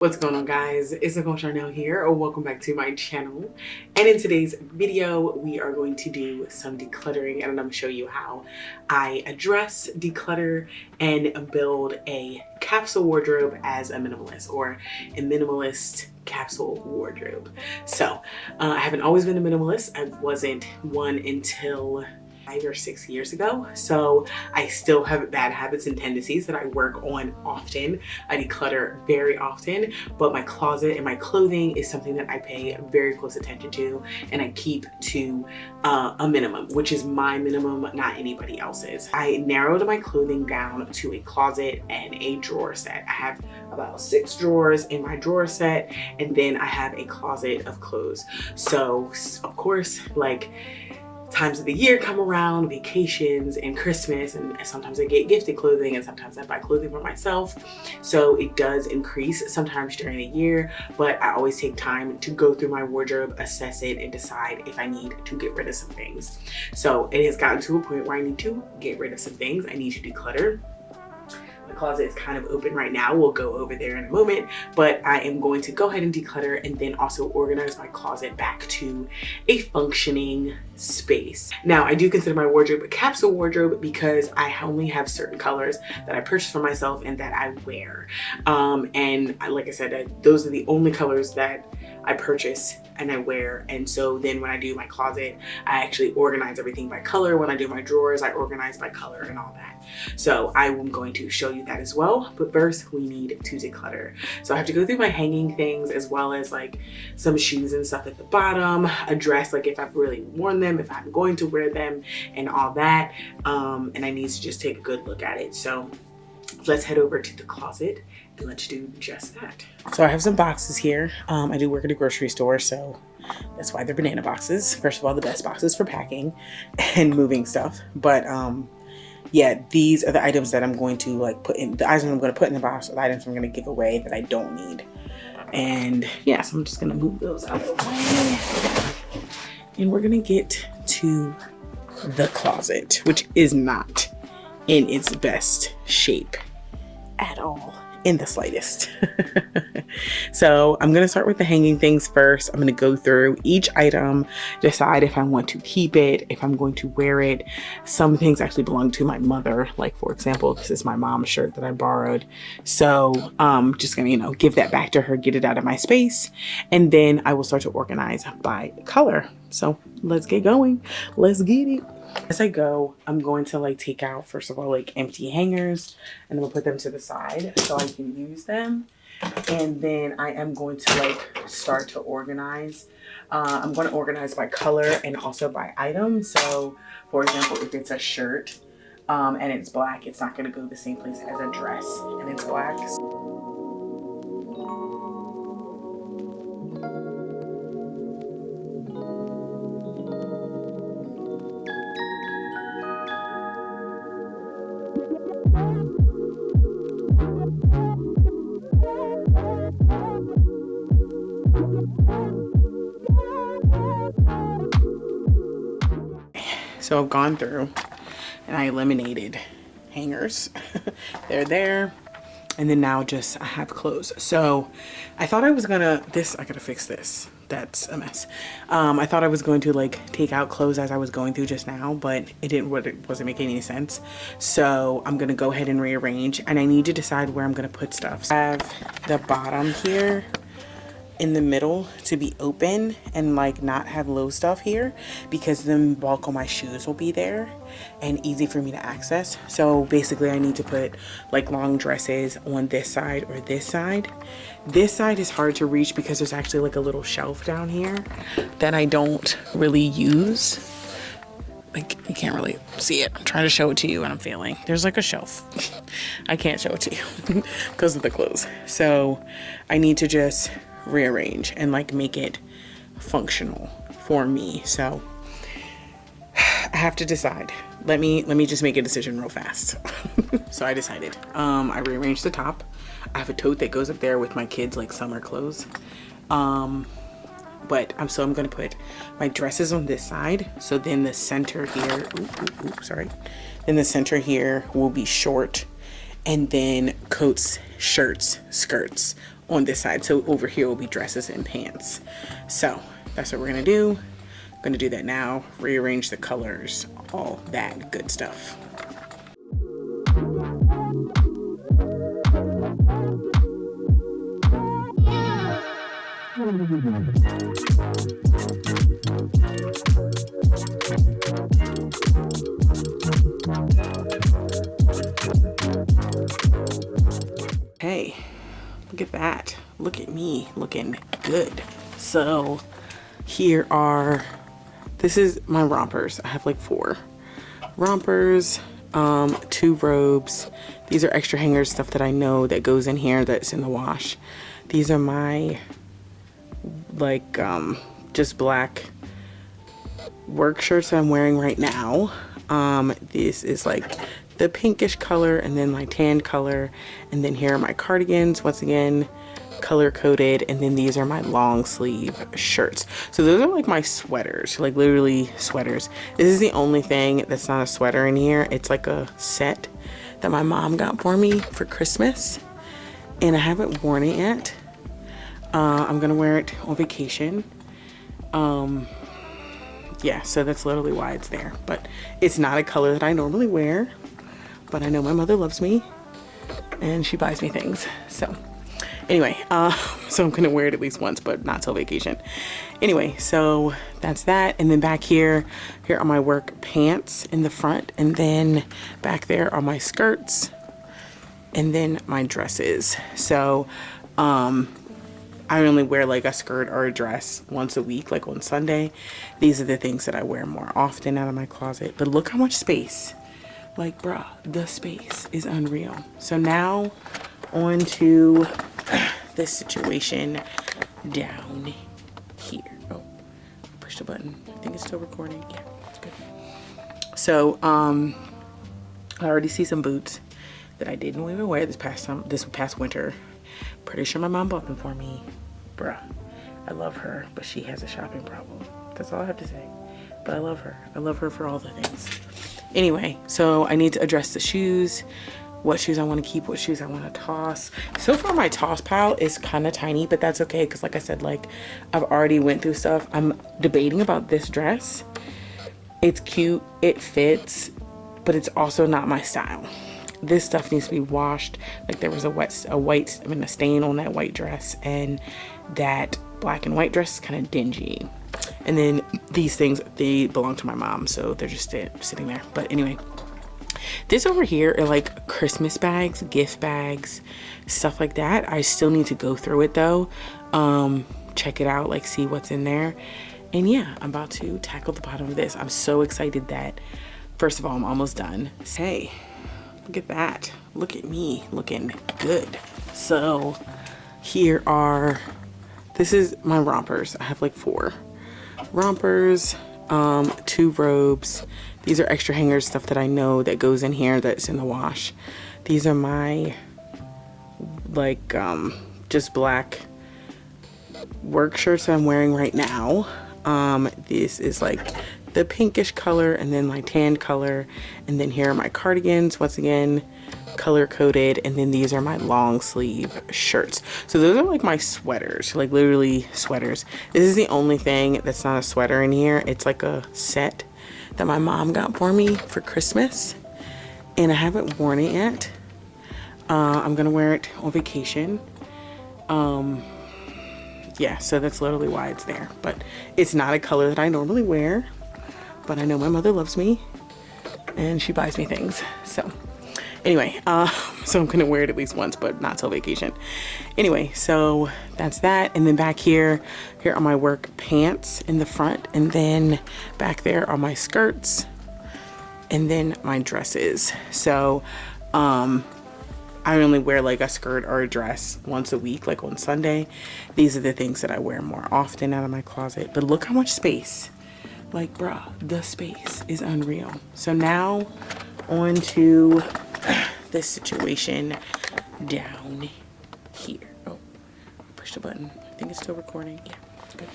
What's going on, guys? It's Nicole Charnel here, or welcome back to my channel. And in today's video, we are going to do some decluttering, and I'm going to show you how I address, declutter, and build a capsule wardrobe as a minimalist, or a minimalist capsule wardrobe. So I haven't always been a minimalist. I wasn't one until 5 or 6 years ago. So I still have bad habits and tendencies that I work on often. I declutter very often, but my closet and my clothing is something that I pay very close attention to, and I keep to a minimum, which is my minimum, not anybody else's. I narrowed my clothing down to a closet and a drawer set. I have about 6 drawers in my drawer set, and then I have a closet of clothes. So of course, like, times of the year come around, vacations and Christmas, and sometimes I get gifted clothing and sometimes I buy clothing for myself. So it does increase sometimes during the year, but I always take time to go through my wardrobe, assess it, and decide if I need to get rid of some things. So it has gotten to a point where I need to get rid of some things. I need to declutter. The closet is kind of open right now. We'll go over there in a moment, but I am going to go ahead and declutter and then also organize my closet back to a functioning space. Now, I do consider my wardrobe a capsule wardrobe because I only have certain colors that I purchase for myself and that I wear. Like I said, those are the only colors that I purchase and I wear. And so then when I do my closet, I actually organize everything by color. When I do my drawers, I organize by color and all that. So I am going to show you that as well. But first, we need to declutter. So I have to go through my hanging things, as well as like some shoes and stuff at the bottom, a dress, like if I've really worn them, if I'm going to wear them, and all that. And I need to just take a good look at it. So let's head over to the closet and let's do just that. So I have some boxes here. I do work at a grocery store, so that's why they're banana boxes. First of all, the best boxes for packing and moving stuff. But yeah, these are the items that I'm going to like put in, the items I'm going to put in the box, or the items I'm going to give away that I don't need. And yeah, so I'm just going to move those out of the way. And we're going to get to the closet, which is not in its best shape at all, in the slightest. So I'm going to start with the hanging things first. I'm going to go through each item, decide if I want to keep it, if I'm going to wear it. Some things actually belong to my mother. Like, for example, this is my mom's shirt that I borrowed. So I'm just going to, give that back to her, get it out of my space. And then I will start to organize by color. So let's get going. Let's get it. As I go, I'm going to like take out, first of all, like empty hangers, and I'm gonna put them to the side so I can use them. And then I am going to like start to organize. I'm going to organize by color and also by item. So for example, if it's a shirt and it's black, it's not going to go the same place as a dress and it's black. So I've gone through and I eliminated hangers. They're there. And then now just I have clothes. So I thought I was gonna, I gotta fix this. That's a mess. I thought I was going to like take out clothes as I was going through just now, but it wasn't making any sense. So I'm gonna go ahead and rearrange, and I need to decide where I'm gonna put stuff. So I have the bottom here in the middle to be open and like not have low stuff here, because the bulk of my shoes will be there and easy for me to access. So basically I need to put like long dresses on this side or this side. This side is hard to reach because there's actually like a little shelf down here that I don't really use. Like, you can't really see it. I'm trying to show it to you and I'm failing. There's like a shelf. I can't show it to you because of the clothes. So I need to just rearrange and like make it functional for me. So I have to decide. Let me just make a decision real fast. So I decided. I rearranged the top. I have a tote that goes up there with my kids' like summer clothes. But I'm gonna put my dresses on this side. So then the center here, then the center here will be short, and then coats, shirts, skirts on this side. So over here will be dresses and pants. So that's what we're gonna do. I'm gonna do that now, rearrange the colors, all that good stuff. Hey, look at that. Look at me looking good. So here are, this is my rompers. I have like 4 rompers, 2 robes. These are extra hangers, stuff that I know that goes in here that's in the wash. These are my like just black work shirts that I'm wearing right now. This is like the pinkish color and then my tan color, and then here are my cardigans, once again color coded, and then these are my long sleeve shirts. So those are like my sweaters, like literally sweaters. This is the only thing that's not a sweater in here. It's like a set that my mom got for me for Christmas, and I haven't worn it yet. I'm gonna wear it on vacation. Yeah, so that's literally why it's there, but it's not a color that I normally wear, but I know my mother loves me and she buys me things. So anyway, so I'm gonna wear it at least once, but not till vacation. Anyway, so that's that. And then back here are my work pants in the front, and then back there are my skirts, and then my dresses. So I only wear like a skirt or a dress once a week, like on Sunday. These are the things that I wear more often out of my closet. But look how much space. Like, bruh, the space is unreal. So now on to this situation down here. Oh, push the button. I think it's still recording. Yeah, it's good. So I already see some boots that I didn't even wear this past winter. Pretty sure my mom bought them for me. Bruh, I love her, but she has a shopping problem. That's all I have to say. But I love her. I love her for all the things. Anyway, so I need to address the shoes. What shoes I want to keep, what shoes I want to toss. So far my toss pile is kind of tiny, but that's okay, because like I said, like I've already went through stuff. I'm debating about this dress. It's cute, it fits, but it's also not my style. This stuff needs to be washed. Like there was a stain on that white dress, and that black and white dress is kind of dingy. And then these things, they belong to my mom, so they're just sitting there. But anyway, this over here are like Christmas bags, gift bags, stuff like that. I still need to go through it though, check it out, like see what's in there. And yeah, I'm about to tackle the bottom of this. I'm so excited that, first of all, I'm almost done. Hey, look at that. Look at me looking good. So here are, this is my rompers. I have like 4 rompers, 2 robes. These are extra hangers, stuff that I know that goes in here that's in the wash. These are my like just black work shirts that I'm wearing right now. This is like the pinkish color and then my tan color, and then here are my cardigans, once again color coded, and then these are my long sleeve shirts. So those are like my sweaters, like literally sweaters. This is the only thing that's not a sweater in here. It's like a set that my mom got for me for Christmas, and I haven't worn it yet. I'm gonna wear it on vacation. Yeah, so that's literally why it's there, but it's not a color that I normally wear, but I know my mother loves me and she buys me things. So anyway, so I'm gonna wear it at least once, but not till vacation. Anyway, so that's that. And then back here are my work pants in the front, and then back there are my skirts, and then my dresses. So I only wear like a skirt or a dress once a week, like on Sunday. These are the things that I wear more often out of my closet. But look how much space. Like, bruh, the space is unreal. So now on to this situation down here. Oh, push the button. I think it's still recording. Yeah, it's good.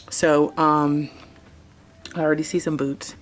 So I already see some boots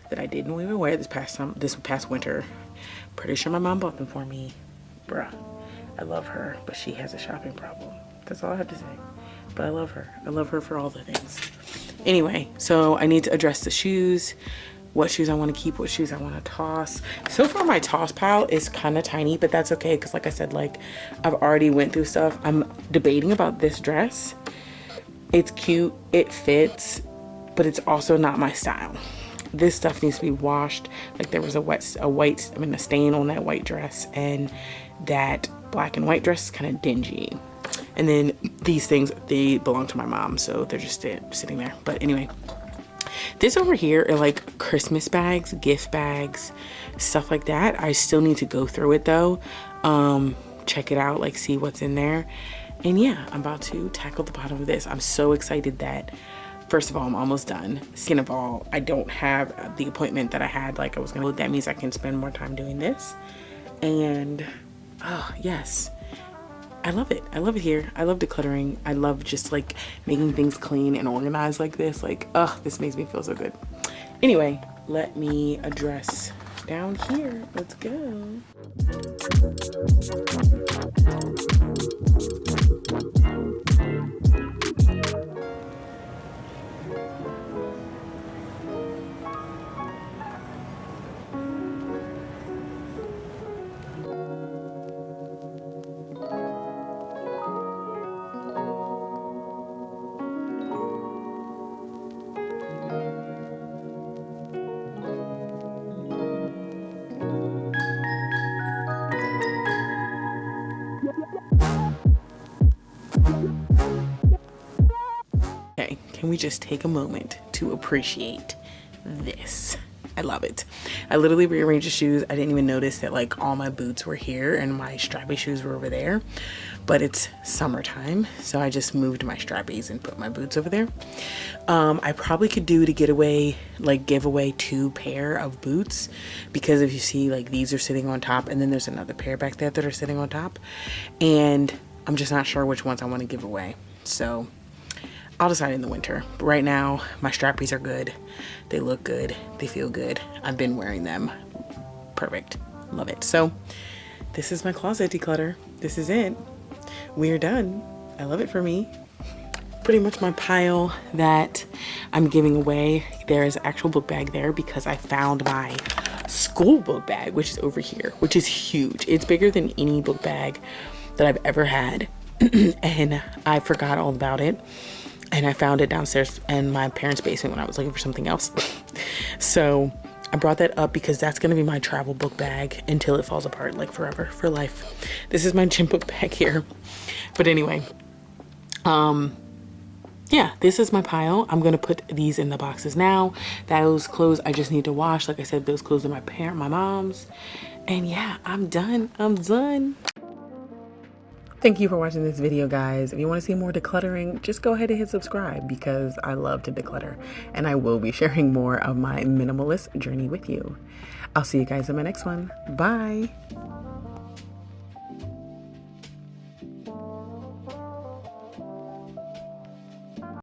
that I didn't even wear this past winter. Pretty sure my mom bought them for me. Bruh, I love her, but she has a shopping problem. That's all I have to say. But I love her. I love her for all the things. Anyway, so I need to address the shoes. What shoes I want to keep, what shoes I want to toss. So far my toss pile is kind of tiny, but that's okay because like I said, like I've already went through stuff. I'm debating about this dress. It's cute, it fits, but it's also not my style. This stuff needs to be washed. Like there was a stain on that white dress, and that black and white dress is kind of dingy. And then these things, they belong to my mom, so they're just sitting there. But anyway, this over here are like Christmas bags, gift bags, stuff like that. I still need to go through it though. Check it out, like see what's in there. And yeah, I'm about to tackle the bottom of this. I'm so excited that, first of all, I'm almost done. Second of all, I don't have the appointment that I had like I was gonna. That means I can spend more time doing this. And oh yes, I love it. I love it here. I love decluttering. I love just like making things clean and organized like this. Like, oh, this makes me feel so good. Anyway, let me address down here. Let's go. Okay, can we just take a moment to appreciate this? I love it. I literally rearranged the shoes. I didn't even notice that like all my boots were here and my strappy shoes were over there, but it's summertime, so I just moved my strappies and put my boots over there. I probably could do to give away 2 pair of boots, because if you see, like, these are sitting on top and then there's another pair back there that are sitting on top, and I'm just not sure which ones I want to give away. So I'll decide in the winter. But right now, my strappies are good. They look good. They feel good. I've been wearing them. Perfect. Love it. So this is my closet declutter. This is it. We're done. I love it for me. Pretty much my pile that I'm giving away. There is an actual book bag there because I found my school book bag, which is over here, which is huge. It's bigger than any book bag that I've ever had. And I forgot all about it. And I found it downstairs in my parents' basement when I was looking for something else. So I brought that up because that's going to be my travel book bag until it falls apart, like forever, for life. This is my gym book bag here. But anyway, yeah, this is my pile. I'm going to put these in the boxes now. Those clothes I just need to wash. Like I said, those clothes are my mom's. And yeah, I'm done. I'm done. Thank you for watching this video, guys. If you want to see more decluttering, just go ahead and hit subscribe because I love to declutter and I will be sharing more of my minimalist journey with you. I'll see you guys in my next one. Bye.